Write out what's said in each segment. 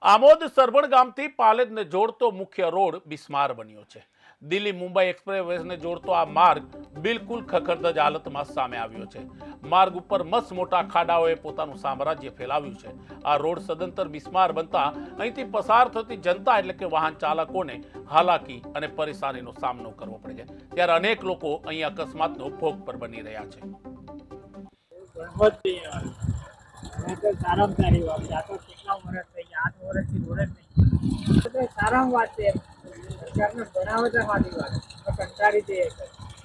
આમોદ સરભણ ગામથી પાલેજને જોડતો મુખ્ય રોડ બિસ્માર બન્યો છે। દિલ્હી મુંબઈ એક્સપ્રેસને જોડતો આ માર્ગ બિલકુલ ખખડધજ હાલતમાં સામે આવ્યો છે। માર્ગ ઉપર મસ્ત મોટા ખાડાઓએ પોતાનું સામ્રાજ્ય ફેલાવ્યું છે। આ રોડ સદંતર બિસ્માર બનતા અહીંથી પસાર થતી જનતા એટલે કે વાહન ચાલકોને હાલાકી અને પરેશાનીનો સામનો કરવો પડે છે। ત્યારે અનેક લોકો અહીં અકસ્માતનો ભોગ પર બની રહ્યા છે। मैं तो साराम सारी बात या तो कितना वर्ष થઈ ગયા 8 વર્ષથી રોડ જ નહીં તો સારામ વાત છે સરકારને બનાવે છે મારી વાત તો કંટાળી જઈએ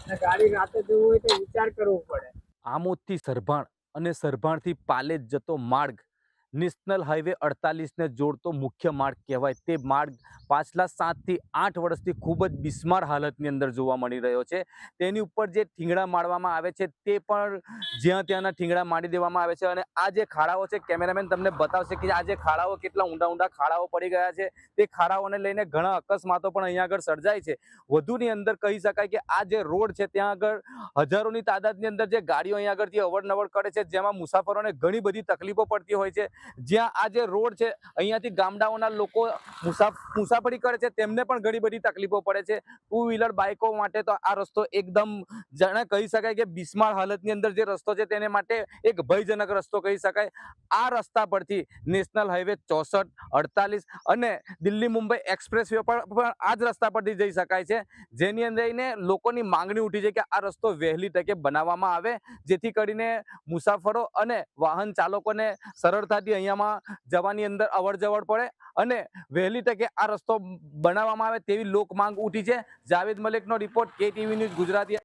અને ગાડી રાતે જવું હોય તો વિચાર કરવો પડે। આમોદથી સરભાણ અને સરભાણથી પાલેજ જતો માર્ગ નેશનલ હાઈવે 48 ને જોડતો મુખ્ય માર્ગ કહેવાય। તે માર્ગ પાછલા 7 થી 8 વર્ષથી ખૂબ જ બિસ્માર હાલતની અંદર જોવા મળી રહ્યો છે। તેની ઉપર જે ઠીંગડા મારવામાં આવે છે તે પણ જ્યાં ત્યાંના ઠીંગડા મારી દેવામાં આવે છે અને આ જે ખાડાઓ છે કેમેરામેન તમને બતાવશે કે આ જે ખાડાઓ કેટલા ઊંડા ઊંડા ખાડાઓ પડી ગયા છે। તે ખાડાઓને લઈને ઘણા અકસ્માતો પણ અહીંયા આગળ સર્જાય છે। વધુની અંદર કહી શકાય કે આ જે રોડ છે ત્યાં આગળ હજારોની તાદાદની અંદર જે ગાડીઓ અહીંયા આગળથી અવરનવર કરે છે જેમાં મુસાફરોને ઘણી બધી તકલીફો પડતી હોય છે। જ્યાં આ જે રોડ છે અહીંયાથી ગામડાઓના લોકો મુસાફરી કરે છે તેમને પણ ઘણી બધી તકલીફો પડે છે। 2 વ્હીલર બાઇકો માટે તો આ રસ્તો એકદમ જાણે કહી શકાય કે બિસ્માર હાલતની અંદર જે રસ્તો છે તેને માટે એક ભયજનક રસ્તો કહી શકાય। આ રસ્તા પરથી નેશનલ હાઈવે 64, 48 અને દિલ્હી મુંબઈ એક્સપ્રેસ વે પર પણ આ જ રસ્તા પરથી જઈ શકાય છે। જેની અંદર લોકોની માંગણી ઉઠી છે કે આ રસ્તો વહેલી તકે બનાવવામાં આવે જેથી કરીને મુસાફરો અને વાહન ચાલકોને સરળતાથી અહીંયામાં જવાની અંદર અવર જવર પડે અને વહેલી તકે આ રસ્તો બનાવવામાં આવે તેવી લોક માંગ ઉઠી છે। જાવેદ મલિકનો રિપોર્ટ, KTV ન્યૂઝ ગુજરાતી।